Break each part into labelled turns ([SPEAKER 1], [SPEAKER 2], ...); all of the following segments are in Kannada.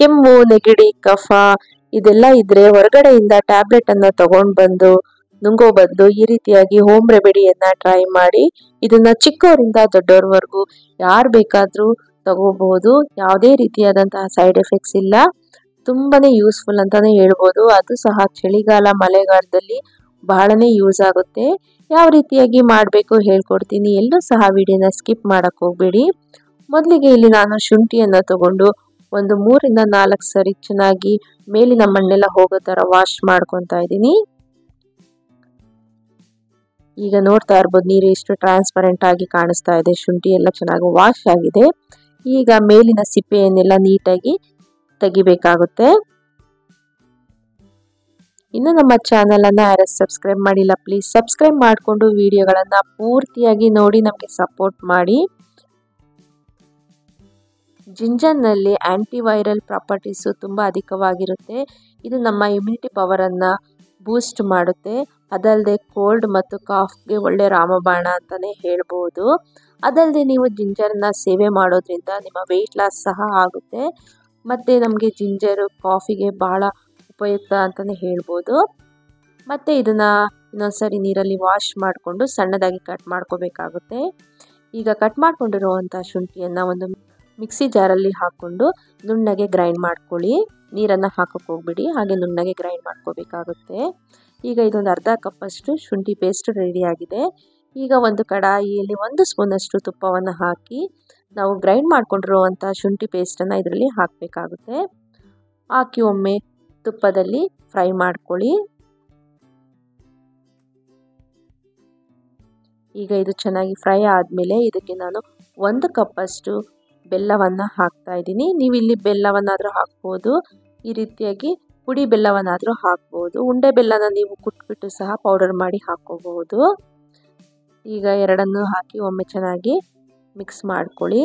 [SPEAKER 1] ಕೆಮ್ಮು ನೆಗಡಿ ಕಫ ಇದೆಲ್ಲ ಇದ್ರೆ ಹೊರಗಡೆಯಿಂದ ಟ್ಯಾಬ್ಲೆಟ್ ಅನ್ನ ತಗೊಂಡು ಬಂದು ನುಂಗೋ ಬದಲು ಈ ರೀತಿಯಾಗಿ ಹೋಮ್ ರೆಮಿಡಿಯನ್ನ ಟ್ರೈ ಮಾಡಿ. ಇದನ್ನ ಚಿಕ್ಕವರಿಂದ ದೊಡ್ಡವರವರೆಗೂ ಯಾರು ಬೇಕಾದ್ರೂ ತಗೋಬಹುದು. ಯಾವುದೇ ರೀತಿಯಾದಂತಹ ಸೈಡ್ ಎಫೆಕ್ಟ್ಸ್ ಇಲ್ಲ. ತುಂಬಾನೇ ಯೂಸ್ಫುಲ್ ಅಂತಾನೆ ಹೇಳ್ಬೋದು. ಅದು ಸಹ ಚಳಿಗಾಲ ಮಳೆಗಾಲದಲ್ಲಿ ಬಹಳನೇ ಯೂಸ್ ಆಗುತ್ತೆ. ಯಾವ ರೀತಿಯಾಗಿ ಮಾಡಬೇಕು ಹೇಳ್ಕೊಡ್ತೀನಿ. ಎಲ್ಲೂ ಸಹ ವಿಡಿಯೋನ ಸ್ಕಿಪ್ ಮಾಡಕ್ ಹೋಗ್ಬೇಡಿ. ಮೊದಲಿಗೆ ಇಲ್ಲಿ ನಾನು ಶುಂಠಿಯನ್ನ ತಗೊಂಡು ಒಂದು 3 ರಿಂದ 4 ಸರಿ ಚೆನ್ನಾಗಿ ಮೇಲಿನ ಮಣ್ಣೆಲ್ಲ ಹೋಗೋ ತರ ವಾಶ್ ಮಾಡ್ಕೊತಾ ಇದ್ದೀನಿ. ಈಗ ನೋಡ್ತಾ ಇರ್ಬೋದು ನೀರು ಎಷ್ಟು ಟ್ರಾನ್ಸ್ಪರೆಂಟ್ ಆಗಿ ಕಾಣಿಸ್ತಾ ಇದೆ. ಶುಂಠಿ ಎಲ್ಲ ಚೆನ್ನಾಗಿ ವಾಶ್ ಆಗಿದೆ. ಈಗ ಮೇಲಿನ ಸಿಪ್ಪೆಯನ್ನೆಲ್ಲ ನೀಟಾಗಿ ತೆಗಿಬೇಕಾಗುತ್ತೆ. ಇನ್ನು ನಮ್ಮ ಚಾನೆಲ್ ಅನ್ನ ಯಾರು ಸಬ್ಸ್ಕ್ರೈಬ್ ಮಾಡಿಲ್ಲ ಪ್ಲೀಸ್ ಸಬ್ಸ್ಕ್ರೈಬ್ ಮಾಡಿಕೊಂಡು ವಿಡಿಯೋಗಳನ್ನ ಪೂರ್ತಿಯಾಗಿ ನೋಡಿ ನಮಗೆ ಸಪೋರ್ಟ್ ಮಾಡಿ. ಜಿಂಜರ್ನಲ್ಲಿ ಆಂಟಿವೈರಲ್ ಪ್ರಾಪರ್ಟೀಸು ತುಂಬ ಅಧಿಕವಾಗಿರುತ್ತೆ. ಇದು ನಮ್ಮ ಇಮ್ಯುನಿಟಿ ಪವರನ್ನು ಬೂಸ್ಟ್ ಮಾಡುತ್ತೆ. ಅದಲ್ಲದೆ ಕೋಲ್ಡ್ ಮತ್ತು ಕಾಫ್ಗೆ ಒಳ್ಳೆ ರಾಮಬಾಣ ಅಂತಲೇ ಹೇಳ್ಬೋದು. ಅದಲ್ಲದೆ ನೀವು ಜಿಂಜರನ್ನ ಸೇವೆ ಮಾಡೋದ್ರಿಂದ ನಿಮ್ಮ ವೆಯ್ಟ್ ಲಾಸ್ ಸಹ ಆಗುತ್ತೆ. ಮತ್ತು ನಮಗೆ ಜಿಂಜರು ಕಾಫಿಗೆ ಬಹಳ ಉಪಯುಕ್ತ ಅಂತಲೇ ಹೇಳ್ಬೋದು. ಮತ್ತು ಇದನ್ನು ಇನ್ನೊಂದ್ಸರಿ ನೀರಲ್ಲಿ ವಾಶ್ ಮಾಡಿಕೊಂಡು ಸಣ್ಣದಾಗಿ ಕಟ್ ಮಾಡ್ಕೋಬೇಕಾಗುತ್ತೆ. ಈಗ ಕಟ್ ಮಾಡ್ಕೊಂಡಿರುವಂಥ ಶುಂಠಿಯನ್ನು ಒಂದು ಮಿಕ್ಸಿ ಜಾರಲ್ಲಿ ಹಾಕ್ಕೊಂಡು ನುಣ್ಣಗೆ ಗ್ರೈಂಡ್ ಮಾಡ್ಕೊಳ್ಳಿ. ನೀರನ್ನು ಹಾಕೋಕ್ಕೆ ಹೋಗ್ಬಿಡಿ, ಹಾಗೆ ನುಣ್ಣಗೆ ಗ್ರೈಂಡ್ ಮಾಡ್ಕೋಬೇಕಾಗುತ್ತೆ. ಈಗ ಇದೊಂದು ಅರ್ಧ ಕಪ್ಪಷ್ಟು ಶುಂಠಿ ಪೇಸ್ಟ್ ರೆಡಿಯಾಗಿದೆ. ಈಗ ಒಂದು ಕಡಾಯಿಯಲ್ಲಿ 1 ಸ್ಪೂನಷ್ಟು ತುಪ್ಪವನ್ನು ಹಾಕಿ ನಾವು ಗ್ರೈಂಡ್ ಮಾಡ್ಕೊಂಡಿರುವಂಥ ಶುಂಠಿ ಪೇಸ್ಟನ್ನು ಇದರಲ್ಲಿ ಹಾಕಬೇಕಾಗುತ್ತೆ. ಹಾಕಿ ಒಮ್ಮೆ ತುಪ್ಪದಲ್ಲಿ ಫ್ರೈ ಮಾಡ್ಕೊಳ್ಳಿ. ಈಗ ಇದು ಚೆನ್ನಾಗಿ ಫ್ರೈ ಆದಮೇಲೆ ಇದಕ್ಕೆ ನಾನು 1 ಕಪ್ಪಷ್ಟು ಬೆಲ್ಲವನ್ನು ಹಾಕ್ತಾ ಇದ್ದೀನಿ. ನೀವು ಇಲ್ಲಿ ಬೆಲ್ಲವನ್ನಾದರೂ ಹಾಕ್ಬೋದು, ಈ ರೀತಿಯಾಗಿ ಪುಡಿ ಬೆಲ್ಲವನ್ನಾದರೂ ಹಾಕ್ಬೋದು. ಉಂಡೆ ಬೆಲ್ಲನ ನೀವು ಕುಟ್ಬಿಟ್ಟು ಸಹ ಪೌಡರ್ ಮಾಡಿ ಹಾಕ್ಕೋಬಹುದು. ಈಗ ಎರಡನ್ನೂ ಹಾಕಿ ಒಮ್ಮೆ ಚೆನ್ನಾಗಿ ಮಿಕ್ಸ್ ಮಾಡ್ಕೊಳ್ಳಿ.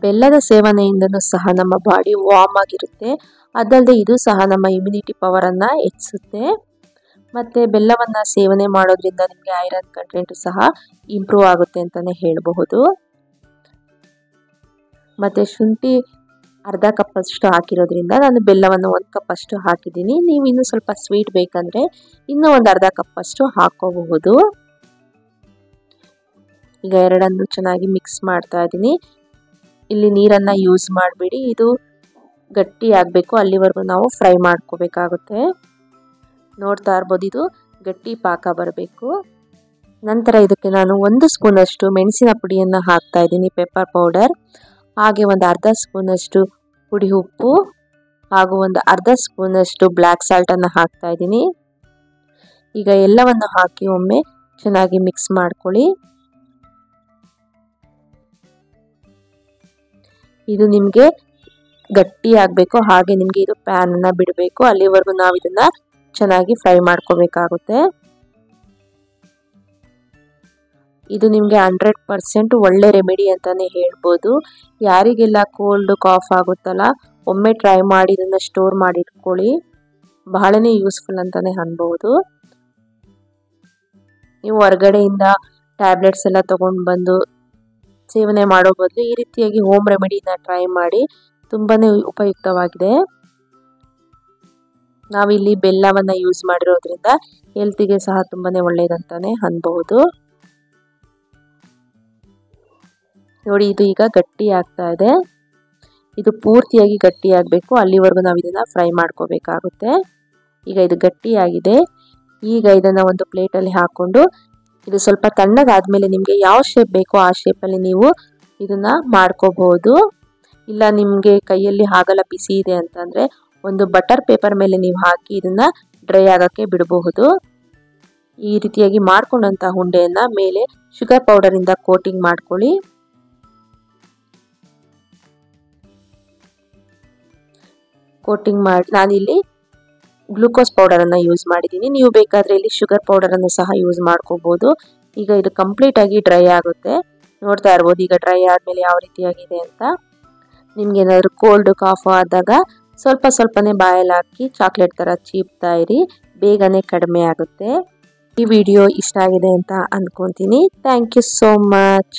[SPEAKER 1] ಬೆಲ್ಲದ ಸೇವನೆಯಿಂದನೂ ಸಹ ನಮ್ಮ ಬಾಡಿ ವಾರ್ಮ್ ಆಗಿರುತ್ತೆ. ಅದಲ್ಲದೆ ಇದು ಸಹ ನಮ್ಮ ಇಮ್ಯುನಿಟಿ ಪವರನ್ನು ಹೆಚ್ಚಿಸುತ್ತೆ. ಮತ್ತು ಬೆಲ್ಲವನ್ನು ಸೇವನೆ ಮಾಡೋದ್ರಿಂದ ನಿಮಗೆ ಐರನ್ ಕಂಟೆಂಟು ಸಹ ಇಂಪ್ರೂವ್ ಆಗುತ್ತೆ ಅಂತಲೇ ಹೇಳಬಹುದು. ಮತ್ತು ಶುಂಠಿ ಅರ್ಧ ಕಪ್ಪಷ್ಟು ಹಾಕಿರೋದ್ರಿಂದ ನಾನು ಬೆಲ್ಲವನ್ನು 1 ಕಪ್ಪಷ್ಟು ಹಾಕಿದ್ದೀನಿ. ನೀವು ಇನ್ನೂ ಸ್ವಲ್ಪ ಸ್ವೀಟ್ ಬೇಕಂದರೆ ಇನ್ನೂ ಒಂದು ಅರ್ಧ ಕಪ್ಪಷ್ಟು ಹಾಕ್ಕೋಬಹುದು. ಈಗ ಎರಡನ್ನು ಚೆನ್ನಾಗಿ ಮಿಕ್ಸ್ ಮಾಡ್ತಾ ಇದ್ದೀನಿ. ಇಲ್ಲಿ ನೀರನ್ನು ಯೂಸ್ ಮಾಡಬೇಡಿ, ಇದು ಗಟ್ಟಿ ಆಗಬೇಕು, ಅಲ್ಲಿವರೆಗೂ ನಾವು ಫ್ರೈ ಮಾಡ್ಕೋಬೇಕಾಗುತ್ತೆ. ನೋಡ್ತಾ ಇರ್ಬೋದು, ಇದು ಗಟ್ಟಿ ಪಾಕ ಬರಬೇಕು. ನಂತರ ಇದಕ್ಕೆ ನಾನು 1 ಸ್ಪೂನಷ್ಟು ಮೆಣಸಿನ ಪುಡಿಯನ್ನು ಹಾಕ್ತಾ ಇದ್ದೀನಿ, ಪೆಪ್ಪರ್ ಪೌಡರ್. ಹಾಗೆ ಒಂದು ಅರ್ಧ ಸ್ಪೂನಷ್ಟು ಪುಡಿ ಉಪ್ಪು ಹಾಗೂ ಒಂದು ಅರ್ಧ ಸ್ಪೂನಷ್ಟು ಬ್ಲ್ಯಾಕ್ ಸಾಲ್ಟನ್ನು ಹಾಕ್ತಾ ಇದ್ದೀನಿ. ಈಗ ಎಲ್ಲವನ್ನು ಹಾಕಿ ಒಮ್ಮೆ ಚೆನ್ನಾಗಿ ಮಿಕ್ಸ್ ಮಾಡ್ಕೊಳ್ಳಿ. ಇದು ನಿಮಗೆ ಗಟ್ಟಿ ಆಗಬೇಕು, ಹಾಗೆ ನಿಮಗೆ ಇದು ಪ್ಯಾನನ್ನು ಬಿಡಬೇಕು, ಅಲ್ಲಿವರೆಗೂ ನಾವು ಇದನ್ನು ಚೆನ್ನಾಗಿ ಫ್ರೈ ಮಾಡ್ಕೋಬೇಕಾಗುತ್ತೆ. ಇದು ನಿಮಗೆ 100% ಒಳ್ಳೆ ರೆಮಿಡಿ ಅಂತಲೇ ಹೇಳ್ಬೋದು. ಯಾರಿಗೆಲ್ಲ ಕೋಲ್ಡ್ ಕಾಫ್ ಆಗುತ್ತಲ್ಲ, ಒಮ್ಮೆ ಟ್ರೈ ಮಾಡಿ ಇದನ್ನು ಸ್ಟೋರ್ ಮಾಡಿ ಇಟ್ಕೊಳ್ಳಿ. ಬಹಳನೇ ಯೂಸ್ಫುಲ್ ಅಂತಲೇ ಅನ್ಬೋದು. ನೀವು ಹೊರಗಡೆಯಿಂದ ಟ್ಯಾಬ್ಲೆಟ್ಸ್ ಎಲ್ಲ ತೊಗೊಂಡು ಬಂದು ಸೇವನೆ ಮಾಡೋ ಬದಲು ಈ ರೀತಿಯಾಗಿ ಹೋಮ್ ರೆಮಿಡಿನ ಟ್ರೈ ಮಾಡಿ, ತುಂಬಾ ಉಪಯುಕ್ತವಾಗಿದೆ. ನಾವಿಲ್ಲಿ ಬೆಲ್ಲವನ್ನು ಯೂಸ್ ಮಾಡಿರೋದ್ರಿಂದ ಹೆಲ್ತಿಗೆ ಸಹ ತುಂಬಾ ಒಳ್ಳೆಯದಂತಾನೆ ಅನ್ಬಹುದು. ನೋಡಿ, ಇದು ಈಗ ಗಟ್ಟಿ ಆಗ್ತಾ ಇದೆ. ಇದು ಪೂರ್ತಿಯಾಗಿ ಗಟ್ಟಿ ಆಗಬೇಕು, ಅಲ್ಲಿವರೆಗೂ ನಾವು ಇದನ್ನು ಫ್ರೈ ಮಾಡ್ಕೋಬೇಕಾಗುತ್ತೆ. ಈಗ ಇದು ಗಟ್ಟಿಯಾಗಿದೆ. ಈಗ ಇದನ್ನು ಒಂದು ಪ್ಲೇಟಲ್ಲಿ ಹಾಕ್ಕೊಂಡು ಇದು ಸ್ವಲ್ಪ ತಣ್ಣಗಾದ್ಮೇಲೆ ನಿಮಗೆ ಯಾವ ಶೇಪ್ ಬೇಕೋ ಆ ಶೇಪಲ್ಲಿ ನೀವು ಇದನ್ನು ಮಾಡ್ಕೋಬಹುದು. ಇಲ್ಲ ನಿಮಗೆ ಕೈಯಲ್ಲಿ ಆಗಲ್ಲ, ಬಿಸಿ ಇದೆ ಅಂತಂದರೆ ಒಂದು ಬಟರ್ ಪೇಪರ್ ಮೇಲೆ ನೀವು ಹಾಕಿ ಇದನ್ನು ಡ್ರೈ ಆಗೋಕ್ಕೆ ಬಿಡಬಹುದು. ಈ ರೀತಿಯಾಗಿ ಮಾಡ್ಕೊಂಡಂಥ ಉಂಡೆಯನ್ನು ಮೇಲೆ ಶುಗರ್ ಪೌಡರಿಂದ ಕೋಟಿಂಗ್ ಮಾಡ್ಕೊಳ್ಳಿ. ಕೋಟಿಂಗ್ ಮಾಡಿ ನಾನಿಲ್ಲಿ ಗ್ಲೂಕೋಸ್ ಪೌಡರನ್ನು ಯೂಸ್ ಮಾಡಿದ್ದೀನಿ. ನೀವು ಬೇಕಾದರೆ ಇಲ್ಲಿ ಶುಗರ್ ಪೌಡರನ್ನು ಸಹ ಯೂಸ್ ಮಾಡ್ಕೋಬೋದು. ಈಗ ಇದು ಕಂಪ್ಲೀಟಾಗಿ ಡ್ರೈ ಆಗುತ್ತೆ. ನೋಡ್ತಾ ಇರ್ಬೋದು ಈಗ ಡ್ರೈ ಆದಮೇಲೆ ಯಾವ ರೀತಿಯಾಗಿದೆ ಅಂತ. ನಿಮ್ಗೇನಾದರೂ ಕೋಲ್ಡ್ ಕಾಫು ಆದಾಗ ಸ್ವಲ್ಪನೇ ಬಾಯಲ್ಲಿ ಹಾಕಿ ಚಾಕ್ಲೇಟ್ ಥರ ಚೀಪ್ತಾ ಇರಿ, ಬೇಗನೆ ಕಡಿಮೆ ಆಗುತ್ತೆ. ಈ ವಿಡಿಯೋ ಇಷ್ಟ ಆಗಿದೆ ಅಂತ ಅಂದ್ಕೊತೀನಿ. Thank you so much.